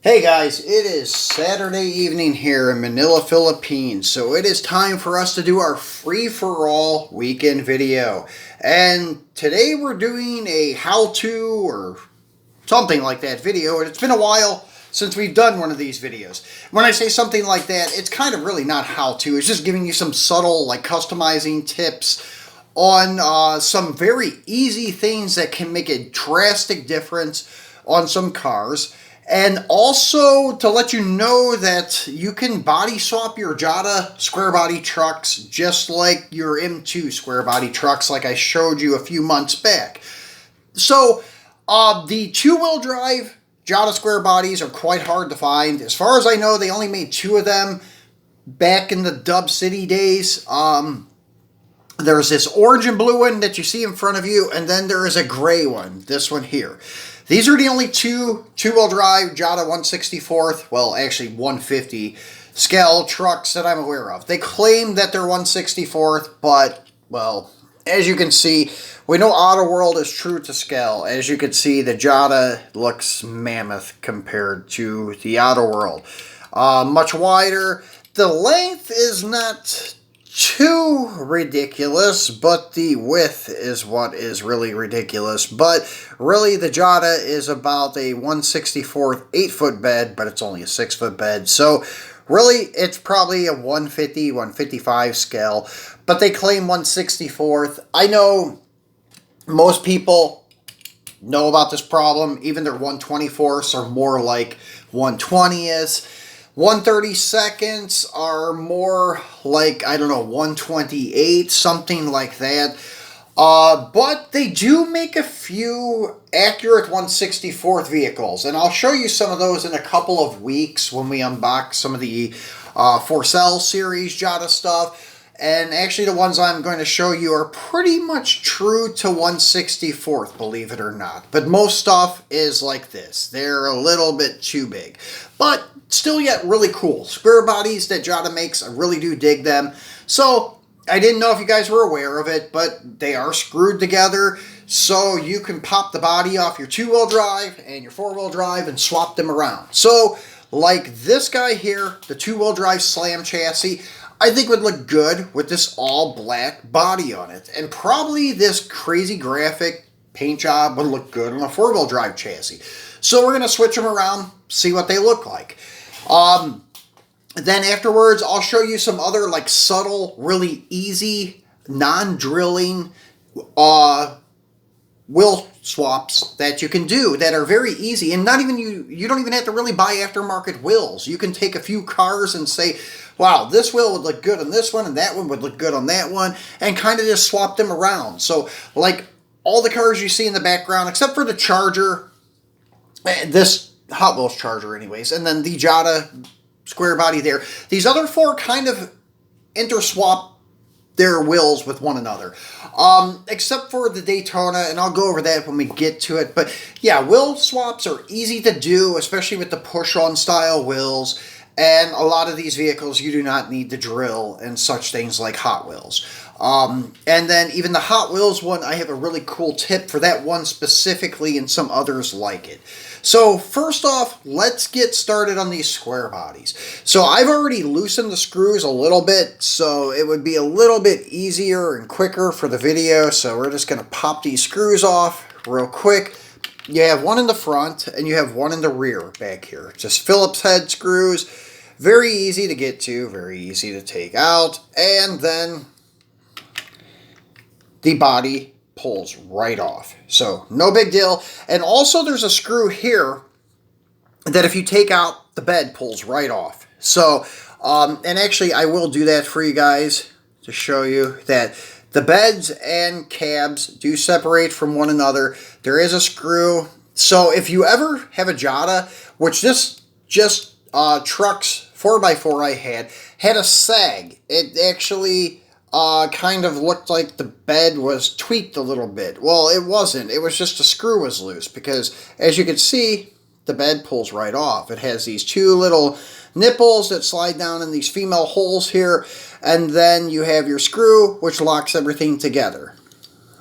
Hey guys, it is Saturday evening here in Manila, Philippines, so it is time for us to do our free-for-all weekend video. And today we're doing a how-to or something like that video, and it's been a while since we've done one of these videos. When I say something like that, it's kind of really not how-to, it's just giving you some subtle, like, customizing tips on some very easy things that can make a drastic difference on some cars. And also to let you know that you can body swap your Jada Square Body trucks just like your M2 Square Body trucks like I showed you a few months back. So the two-wheel drive Jada Square Bodies are quite hard to find. As far as I know, they only made 2 of them back in the Dub City days. There's this orange and blue one that you see in front of you, and then there is a gray one, this one here. These are the only two-wheel drive Jada 1/64th, well, actually 150 scale trucks that I'm aware of. They claim that they're 1/64th, but, well, as you can see, we know Autoworld is true to scale. As you can see, the Jada looks mammoth compared to the Autoworld. Much wider. The length is not too ridiculous, but the width is what is really ridiculous. But really, the Jada is about a 1/64th 8-foot bed, but it's only a 6-foot bed. So really, it's probably a 150, 155 scale, but they claim 1/64th. I know most people know about this problem. Even their 1/24ths are more like 1/20ths. 1/32 are more like, I don't know, 1/28, something like that. But they do make a few accurate 1/64th vehicles, and I'll show you some of those in a couple of weeks when we unbox some of the For Sale series Jada stuff. And actually the ones I'm going to show you are pretty much true to 1/64th, believe it or not. But most stuff is like this. They're a little bit too big. But still yet really cool. Square bodies that Jada makes, I really do dig them. So I didn't know if you guys were aware of it, but they are screwed together. So you can pop the body off your 2-wheel drive and your 4-wheel drive and swap them around. So like this guy here, the 2-wheel drive slam chassis, I think would look good with this all black body on it. And probably this crazy graphic paint job would look good on a 4-wheel drive chassis. So we're going to switch them around, see what they look like. Then afterwards, I'll show you some other like subtle, really easy, non-drilling wheel swaps that you can do that are very easy. And not even you don't even have to really buy aftermarket wheels. You can take a few cars and say, wow, this wheel would look good on this one, and that one would look good on that one, and kind of just swap them around. So, like, all the cars you see in the background, except for the Charger, this Hot Wheels Charger anyways, and then the Jada Square Body there, these other 4 kind of interswap their wheels with one another. Except for the Daytona, and I'll go over that when we get to it. But, yeah, wheel swaps are easy to do, especially with the push-on style wheels. And a lot of these vehicles, you do not need to drill and such things like Hot Wheels. And then even the Hot Wheels one, I have a really cool tip for that one specifically and some others like it. So first off, let's get started on these square bodies. So I've already loosened the screws a little bit, so it would be a little bit easier and quicker for the video. So we're just going to pop these screws off real quick. You have one in the front and you have one in the rear back here. Just Phillips head screws. Very easy to get to, very easy to take out, and then the body pulls right off. So no big deal. And also there's a screw here that if you take out, the bed pulls right off. So, and actually I will do that for you guys to show you that the beds and cabs do separate from one another. There is a screw. So if you ever have a Jada, which this just trucks 4x4 I had a sag. It actually kind of looked like the bed was tweaked a little bit. Well, it wasn't. It was just a screw was loose because, as you can see, the bed pulls right off. It has these 2 little nipples that slide down in these female holes here, and then you have your screw, which locks everything together.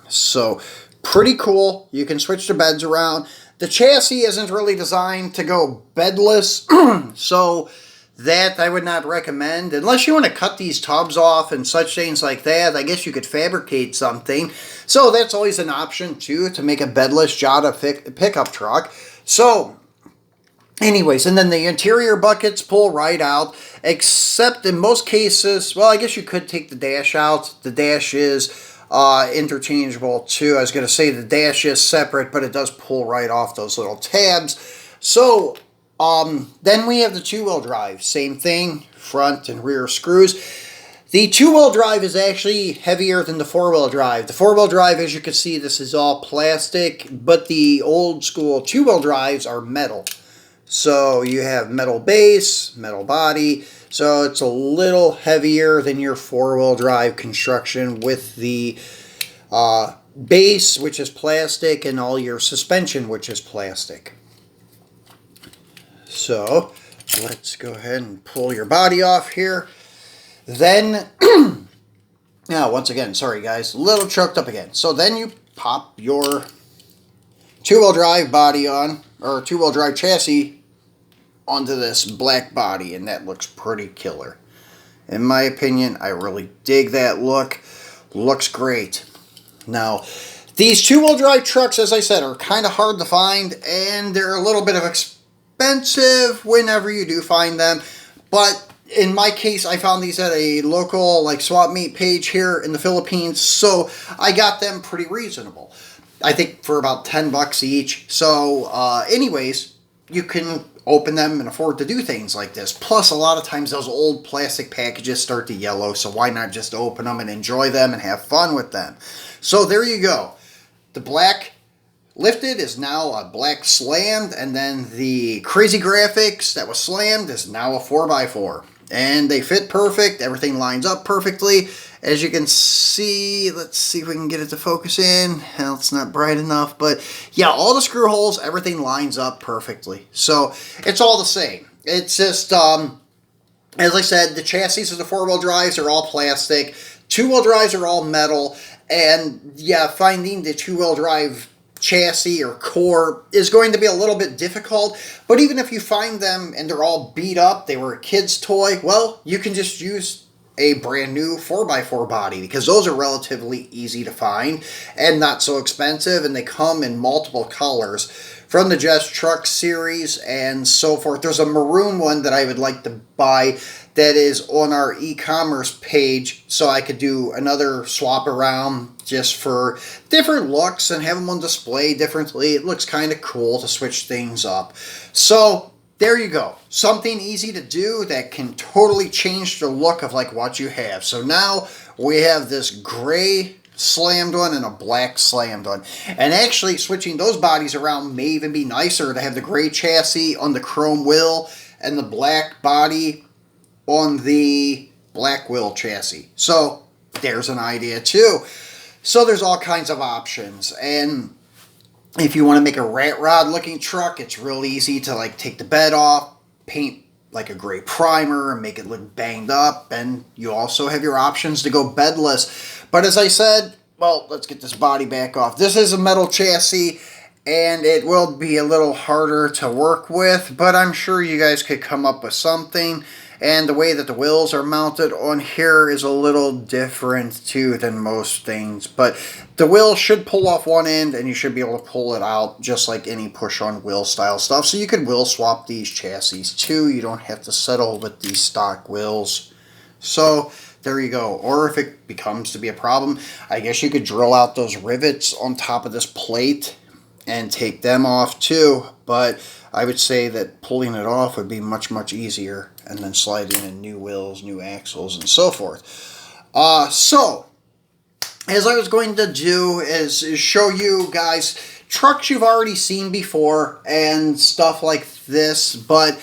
So, pretty cool. You can switch the beds around. The chassis isn't really designed to go bedless, so that I would not recommend. Unless you want to cut these tubs off and such things like that, I guess you could fabricate something. So that's always an option too, to make a bedless Jada pickup truck. So anyways, and then the interior buckets pull right out, except in most cases, well, I guess you could take the dash out. The dash is interchangeable too. I was going to say the dash is separate, but it does pull right off those little tabs. So then we have the two-wheel drive. Same thing, front and rear screws. The two-wheel drive is actually heavier than the four-wheel drive. The four-wheel drive, as you can see, this is all plastic, but the old school two-wheel drives are metal. So you have metal base, metal body, so it's a little heavier than your four-wheel drive construction with the base, which is plastic, and all your suspension, which is plastic. So let's go ahead and pull your body off here. Then, now once again, sorry guys, a little choked up again. So then you pop your two-wheel drive body on, or two-wheel drive chassis onto this black body, and that looks pretty killer. In my opinion, I really dig that look. Looks great. Now, these two-wheel drive trucks, as I said, are kind of hard to find, and they're a little bit of expensive whenever you do find them. But in my case, I found these at a local like swap meet page here in the Philippines, so I got them pretty reasonable. I think for about 10 bucks each. So anyways, you can open them and afford to do things like this. Plus, a lot of times those old plastic packages start to yellow, so why not just open them and enjoy them and have fun with them? So there you go. The black lifted is now a black slammed, and then the crazy graphics that was slammed is now a 4x4. And they fit perfect. Everything lines up perfectly. As you can see, let's see if we can get it to focus in. Hell, it's not bright enough, but yeah, all the screw holes, everything lines up perfectly. So it's all the same. It's just, as I said, the chassis of the four-wheel drives are all plastic. Two-wheel drives are all metal. And yeah, finding the two-wheel drive chassis or core is going to be a little bit difficult, but even if you find them and they're all beat up, they were a kid's toy, well, you can just use a brand new 4x4 body, because those are relatively easy to find and not so expensive, and they come in multiple colors from the Just Truck series and so forth. There's a maroon one that I would like to buy that is on our e-commerce page, so I could do another swap around just for different looks and have them on display differently. It looks kind of cool to switch things up. So there you go. Something easy to do that can totally change the look of like what you have. So now we have this gray slammed one and a black slammed one. And actually switching those bodies around may even be nicer to have the gray chassis on the chrome wheel and the black body on the black wheel chassis. So there's an idea too. So there's all kinds of options. And if you want to make a rat rod looking truck, it's real easy to like take the bed off, paint like a gray primer and make it look banged up. And you also have your options to go bedless. But as I said, well, let's get this body back off. This is a metal chassis, and it will be a little harder to work with, but I'm sure you guys could come up with something. And the way that the wheels are mounted on here is a little different too than most things. But the wheel should pull off one end, and you should be able to pull it out just like any push-on wheel style stuff. So you could wheel swap these chassis too. You don't have to settle with these stock wheels. So there you go. Or if it becomes to be a problem, I guess you could drill out those rivets on top of this plate and take them off too. But I would say that pulling it off would be much, much easier, and then sliding in new wheels, new axles, and so forth. So, as I was going to do is show you guys trucks you've already seen before and stuff like this, but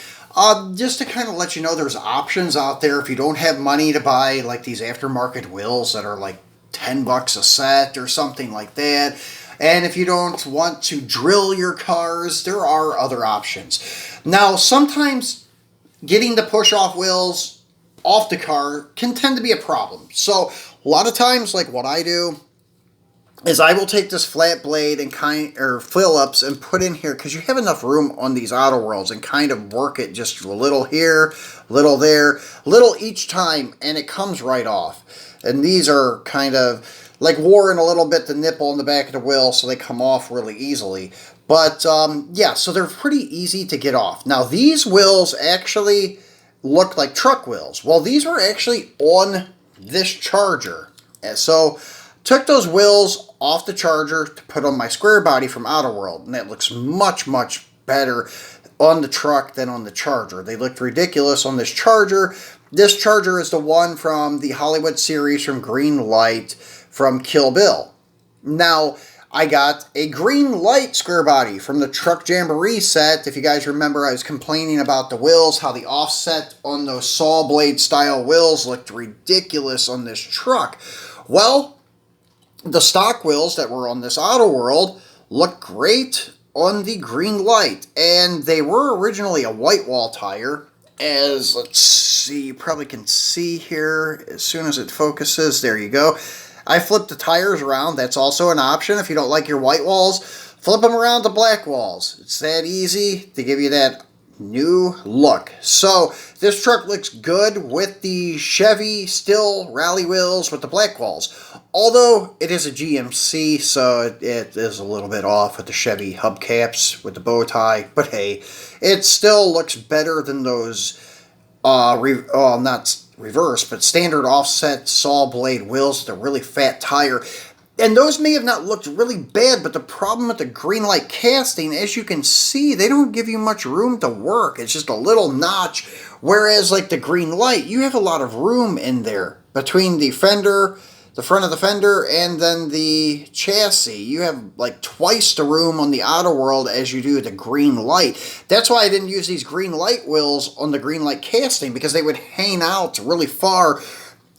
just to kind of let you know there's options out there if you don't have money to buy like these aftermarket wheels that are like 10 bucks a set or something like that. And if you don't want to drill your cars, there are other options. Now, sometimes getting the push-off wheels off the car can tend to be a problem. So, a lot of times, like what I do, is I will take this flat blade and Phillips and put in here, because you have enough room on these Autoworlds, and kind of work it just a little here, little there, little each time, and it comes right off. And these are kind of like warring a little bit the nipple in the back of the wheel, so they come off really easily. But yeah, so they're pretty easy to get off. Now these wheels actually look like truck wheels. Well, these were actually on this Charger. And so took those wheels off the Charger to put on my square body from Autoworld, and that looks much, much better on the truck than on the Charger. They looked ridiculous on this Charger. This Charger is the one from the Hollywood series from Greenlight from Kill Bill. Now, I got a Greenlight square body from the Truck Jamboree set. If you guys remember, I was complaining about the wheels, how the offset on those saw blade style wheels looked ridiculous on this truck. Well, the stock wheels that were on this Autoworld look great on the Greenlight, and they were originally a white wall tire. As, let's see, you probably can see here as soon as it focuses. There you go. I flipped the tires around. That's also an option. If you don't like your white walls, flip them around to black walls. It's that easy to give you that new look. So this truck looks good with the Chevy still rally wheels with the black walls. Although it is a GMC, so it is a little bit off with the Chevy hubcaps with the bow tie. But hey, it still looks better than those, not reverse, but standard offset saw blade wheels with a really fat tire. And those may have not looked really bad, but the problem with the Greenlight casting, as you can see, they don't give you much room to work. It's just a little notch. Whereas like the Greenlight, you have a lot of room in there between the fender, the front of the fender, and then the chassis. You have like twice the room on the Autoworld as you do the Greenlight. That's why I didn't use these Greenlight wheels on the Greenlight casting, because they would hang out really far.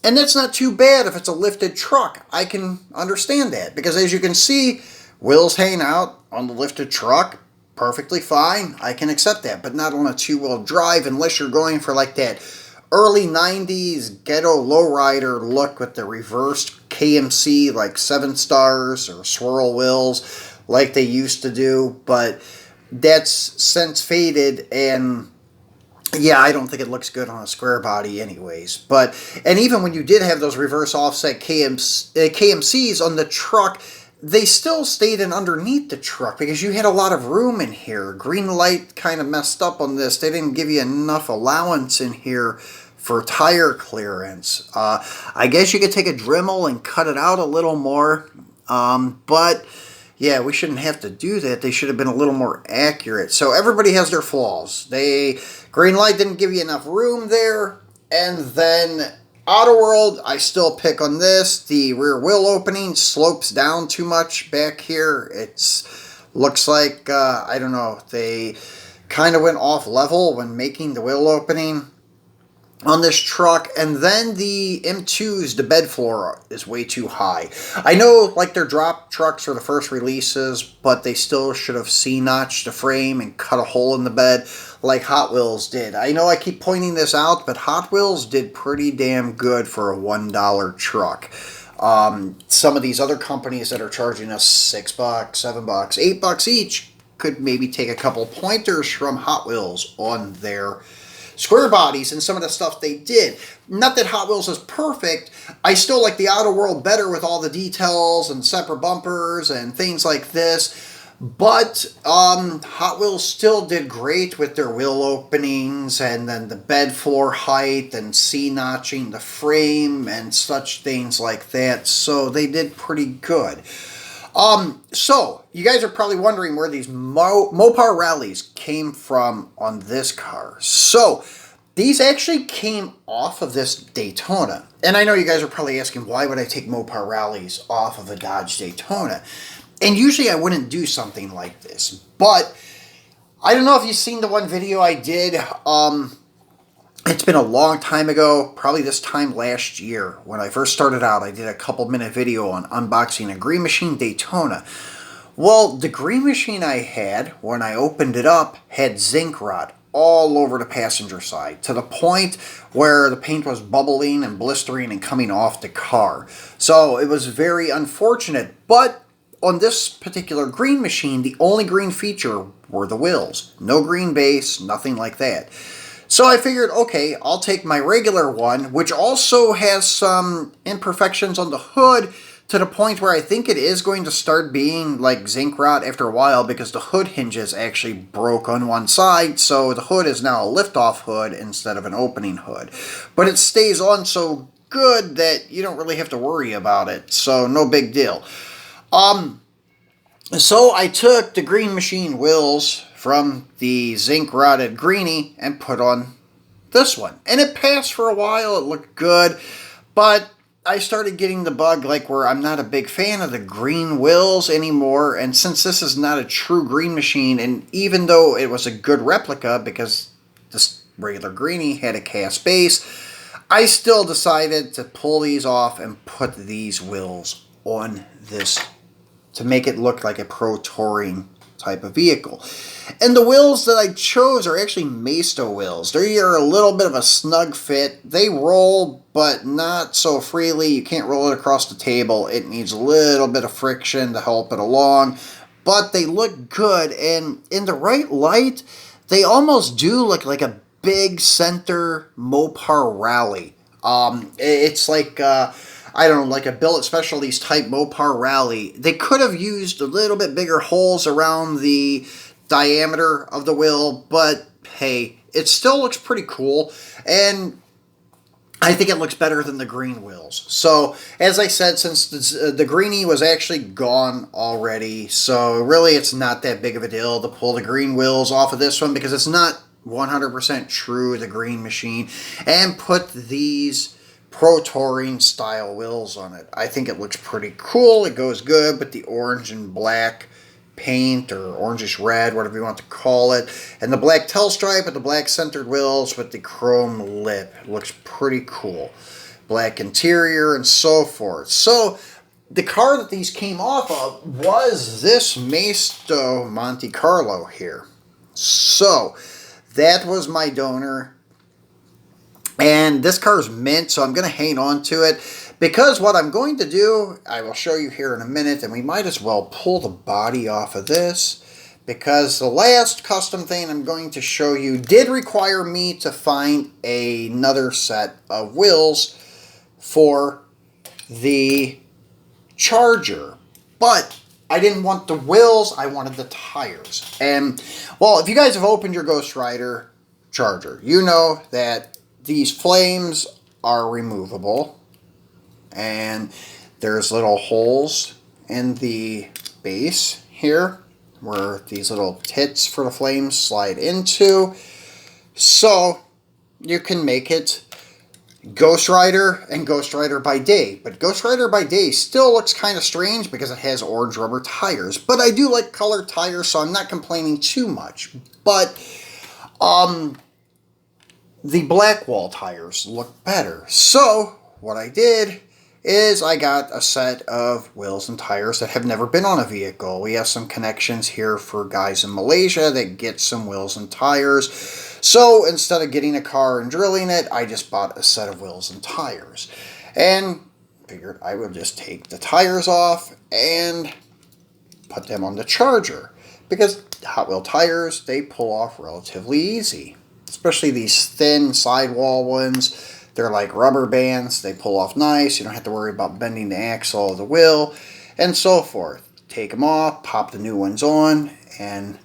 And that's not too bad if it's a lifted truck. I can understand that, because as you can see, wheels hang out on the lifted truck, perfectly fine. I can accept that, but not on a two-wheel drive unless you're going for like that early 90s ghetto lowrider look with the reversed KMC like 7 stars or swirl wheels like they used to do. But that's since faded, and yeah, I don't think it looks good on a square body anyways. And even when you did have those reverse offset KMCs on the truck, they still stayed in underneath the truck because you had a lot of room in here. Greenlight kind of messed up on this. They didn't give you enough allowance in here for tire clearance. I guess you could take a Dremel and cut it out a little more, but yeah, we shouldn't have to do that. They should have been a little more accurate. So everybody has their flaws. Greenlight didn't give you enough room there. And then Autoworld, I still pick on this. The rear wheel opening slopes down too much back here. Looks like, I don't know, they kind of went off level when making the wheel opening on this truck. And then the M2s, the bed floor is way too high. I know like they're drop trucks for the first releases, but they still should have C-notched the frame and cut a hole in the bed like Hot Wheels did. I know I keep pointing this out, but Hot Wheels did pretty damn good for a $1 truck. Some of these other companies that are charging us $6, $7, $8 each could maybe take a couple pointers from Hot Wheels on their square bodies and some of the stuff they did. Not that Hot Wheels is perfect. I still like the Autoworld better with all the details and separate bumpers and things like this. But Hot Wheels still did great with their wheel openings and then the bed floor height and C-notching the frame and such things like that. So they did pretty good. So you guys are probably wondering where these Mopar rallies came from on this car. So these actually came off of this Daytona. And I know you guys are probably asking, why would I take Mopar rallies off of a Dodge Daytona? And usually I wouldn't do something like this. But I don't know if you've seen the one video I did. It's been a long time ago, probably this time last year. When I first started out, I did a couple-minute video on unboxing a Green Machine Daytona. Well, the Green Machine I had, when I opened it up, had zinc rot all over the passenger side to the point where the paint was bubbling and blistering and coming off the car. So it was very unfortunate. But on this particular green machine, the only green feature were the wheels. No green base, nothing like that. So I figured, okay, I'll take my regular one, which also has some imperfections on the hood, to the point where I think it is going to start being like zinc rot after a while, because the hood hinges actually broke on one side, so the hood is now a lift-off hood instead of an opening hood. But it stays on so good that you don't really have to worry about it, so no big deal. So I took the green machine wheels from the zinc rotted greenie and put on this one. And it passed for a while, it looked good, but I started getting the bug like where I'm not a big fan of the green wheels anymore. And since this is not a true green machine, and even though it was a good replica because this regular greenie had a cast base, I still decided to pull these off and put these wheels on this to make it look like a pro touring type of vehicle. And the wheels that I chose are actually Maisto wheels. They are a little bit of a snug fit. They roll, but not so freely. You can't roll it across the table. It needs a little bit of friction to help it along. But they look good, and in the right light, they almost do look like a big center Mopar Rally. It's like I don't know, like a Billet Specialties type Mopar Rally. They could have used a little bit bigger holes around the diameter of the wheel, but hey, it still looks pretty cool, and I think it looks better than the green wheels. So, as I said, since the greenie was actually gone already, so really it's not that big of a deal to pull the green wheels off of this one, because it's not 100% true the green machine, and put these pro touring style wheels on it. I think it looks pretty cool. It goes good with the orange and black paint, or orangish red, whatever you want to call it, and the black tail stripe with the black centered wheels with the chrome lip. It looks pretty cool. Black interior and so forth. So the car that these came off of was this Maisto Monte Carlo here. So that was my donor. And this car is mint, so I'm going to hang on to it, because what I'm going to do, I will show you here in a minute, and we might as well pull the body off of this, because the last custom thing I'm going to show you did require me to find another set of wheels for the Charger. But I didn't want the wheels, I wanted the tires. And, well, if you guys have opened your Ghost Rider Charger, you know that these flames are removable, and there's little holes in the base here where these little tits for the flames slide into, so you can make it Ghost Rider and Ghost Rider by Day. But Ghost Rider by Day still looks kind of strange because it has orange rubber tires, but I do like colored tires, so I'm not complaining too much. But the black wall tires look better. So what I did is I got a set of wheels and tires that have never been on a vehicle. We have some connections here for guys in Malaysia that get some wheels and tires. So instead of getting a car and drilling it, I just bought a set of wheels and tires. And figured I would just take the tires off and put them on the Charger, because Hot Wheel tires, they pull off relatively easy. Especially these thin sidewall ones. They're like rubber bands. They pull off nice. You don't have to worry about bending the axle of the wheel and so forth. Take them off, pop the new ones on, and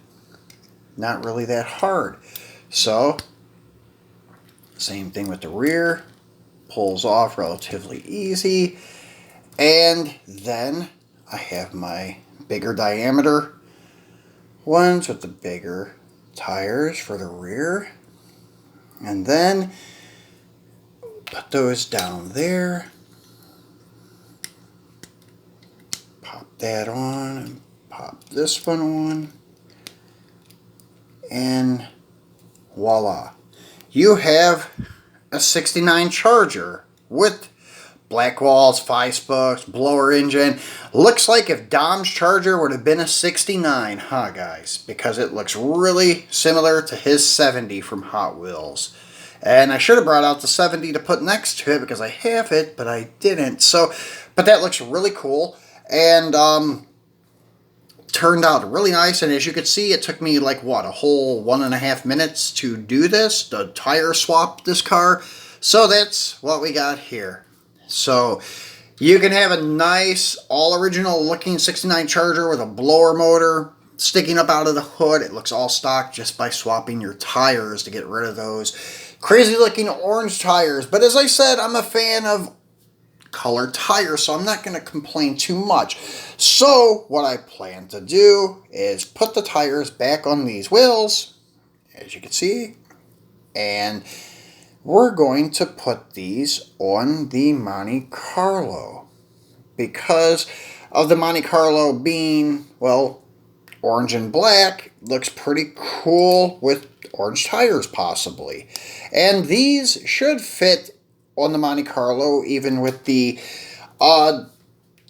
not really that hard. So, same thing with the rear. Pulls off relatively easy. And then I have my bigger diameter ones with the bigger tires for the rear. And then put those down there. Pop that on and pop this one on. And voila. You have a '69 Charger with Black walls, 5-spokes, blower engine. Looks like if Dom's Charger would have been a 69, huh guys? Because it looks really similar to his 70 from Hot Wheels. And I should have brought out the 70 to put next to it because I have it, but I didn't. So, but that looks really cool. And turned out really nice. And as you can see, it took me like, what, a whole 1.5 minutes to do this, to tire swap this car. So that's what we got here. So you can have a nice, all original looking 69 Charger with a blower motor sticking up out of the hood. It looks all stock just by swapping your tires to get rid of those crazy looking orange tires. But as I said, I'm a fan of colored tires, so I'm not going to complain too much. So what I plan to do is put the tires back on these wheels, as you can see, and we're going to put these on the Monte Carlo because of the Monte Carlo being, well, orange and black. Looks pretty cool with orange tires possibly. And these should fit on the Monte Carlo even with the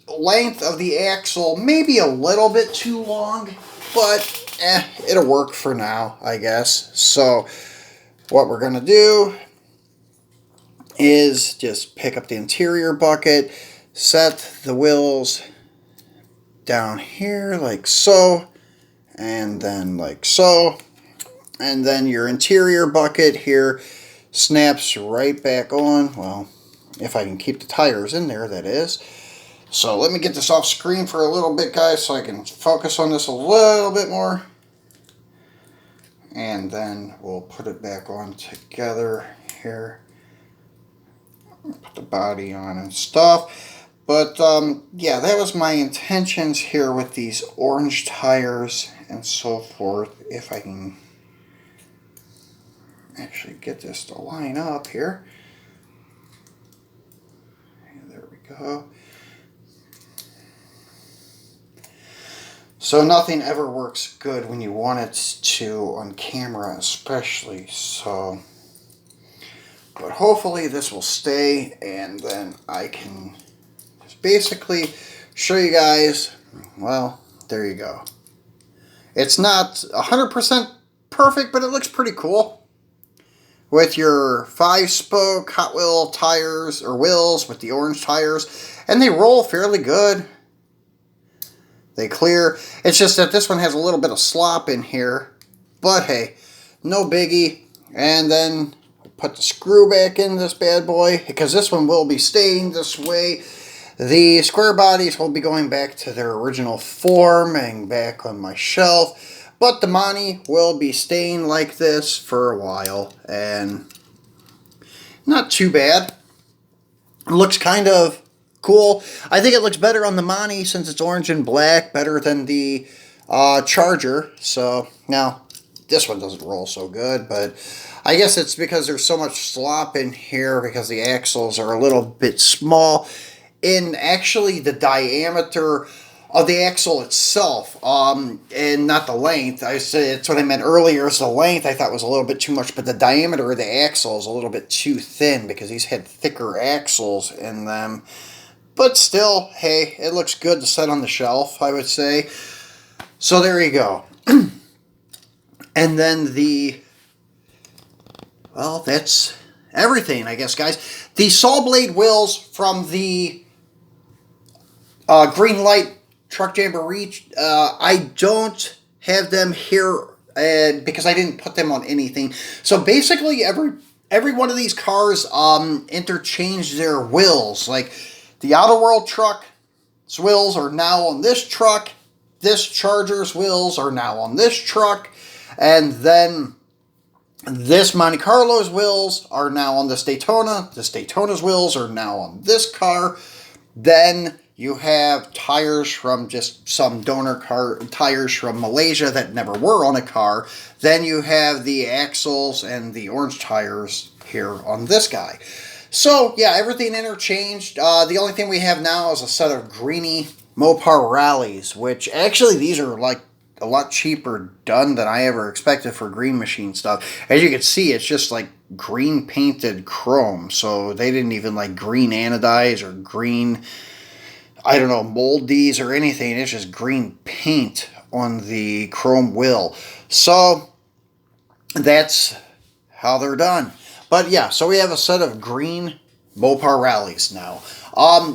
length of the axle. Maybe a little bit too long, but it'll work for now, I guess. So what we're going to do is just pick up the interior bucket, set the wheels down here like so, and then like so, and then your interior bucket here snaps right back on. Well, if I can keep the tires in there, that is. So let me get this off screen for a little bit, guys, so I can focus on this a little bit more. And then we'll put it back on together here. Put the body on and stuff. But yeah, that was my intentions here with these orange tires and so forth. If I can actually get this to line up here. And there we go. So nothing ever works good when you want it to on camera, especially. So, but hopefully this will stay, and then I can just basically show you guys. Well, there you go. It's not 100% perfect, but it looks pretty cool. With your 5-spoke Hot Wheel tires, or wheels with the orange tires, and they roll fairly good. They clear. It's just that this one has a little bit of slop in here, but hey, no biggie. And then put the screw back in this bad boy, because this one will be staying this way. The square bodies will be going back to their original form and back on my shelf, but the Monte will be staying like this for a while, and not too bad. It looks kind of cool. I think it looks better on the Monte since it's orange and black, better than the Charger. So now this one doesn't roll so good, but I guess it's because there's so much slop in here because the axles are a little bit small in actually the diameter of the axle itself, and not the length. I said it's what I meant earlier. Is the length I thought was a little bit too much, but the diameter of the axle is a little bit too thin because these had thicker axles in them. But still, hey, it looks good to set on the shelf, I would say. So there you go. And then well, that's everything, I guess, guys. The saw blade wheels from the Greenlight Truck Jamboree, I don't have them here because I didn't put them on anything. So basically, every one of these cars interchange their wheels. Like the Autoworld truck's wheels are now on this truck. This Charger's wheels are now on this truck. And then this Monte Carlo's wheels are now on this Daytona. This Daytona's wheels are now on this car. Then you have tires from just some donor car tires from Malaysia that never were on a car. Then you have the axles and the orange tires here on this guy. So yeah, everything interchanged. The only thing we have now is a set of greeny Mopar Rallies, which actually these are like a lot cheaper done than I ever expected for Green Machine stuff. As you can see, it's just like green painted chrome. So they didn't even like green anodize or green, I don't know, mold these or anything. It's just green paint on the chrome wheel. So that's how they're done. But yeah, so we have a set of green Mopar rallies now,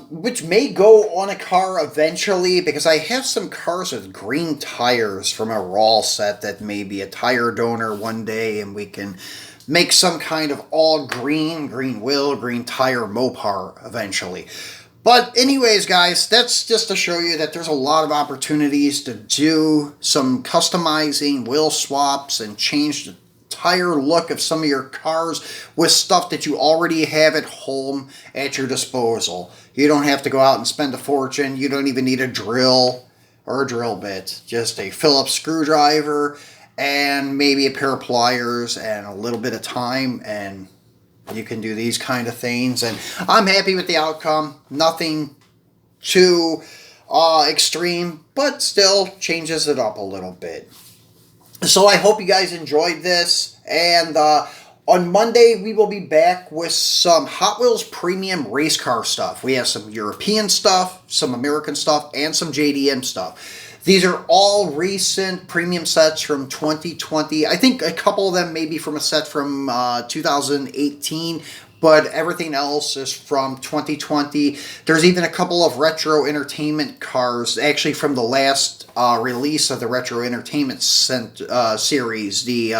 which may go on a car eventually, because I have some cars with green tires from a raw set that may be a tire donor one day, and we can make some kind of all green wheel, green tire Mopar eventually. But anyways, guys, that's just to show you that there's a lot of opportunities to do some customizing, wheel swaps, and change the entire look of some of your cars with stuff that you already have at home at your disposal. You don't have to go out and spend a fortune. You don't even need a drill or a drill bit. Just a Phillips screwdriver and maybe a pair of pliers and a little bit of time, and you can do these kind of things. And I'm happy with the outcome. Nothing too extreme, but still changes it up a little bit. So I hope you guys enjoyed this, and on Monday we will be back with some Hot Wheels premium race car stuff. We have some European stuff, some American stuff, and some JDM stuff. These are all recent premium sets from 2020. I think a couple of them may be from a set from 2018, but everything else is from 2020. There's even a couple of retro entertainment cars, actually from the last release of the retro entertainment series. The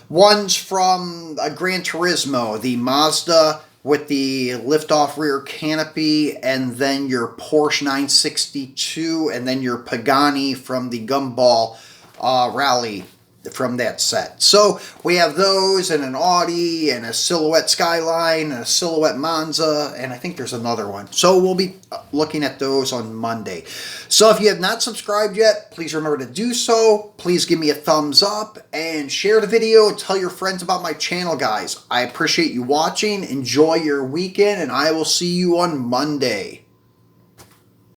ones from Gran Turismo, the Mazda with the liftoff rear canopy, and then your Porsche 962, and then your Pagani from the Gumball Rally from that set. So we have those, and an Audi, and a Silhouette Skyline, and a Silhouette Monza, and I think there's another one. So we'll be looking at those on Monday. So if you have not subscribed yet, please remember to do so. Please give me a thumbs up and share the video and tell your friends about my channel, guys. I appreciate you watching. Enjoy your weekend, and I will see you on Monday.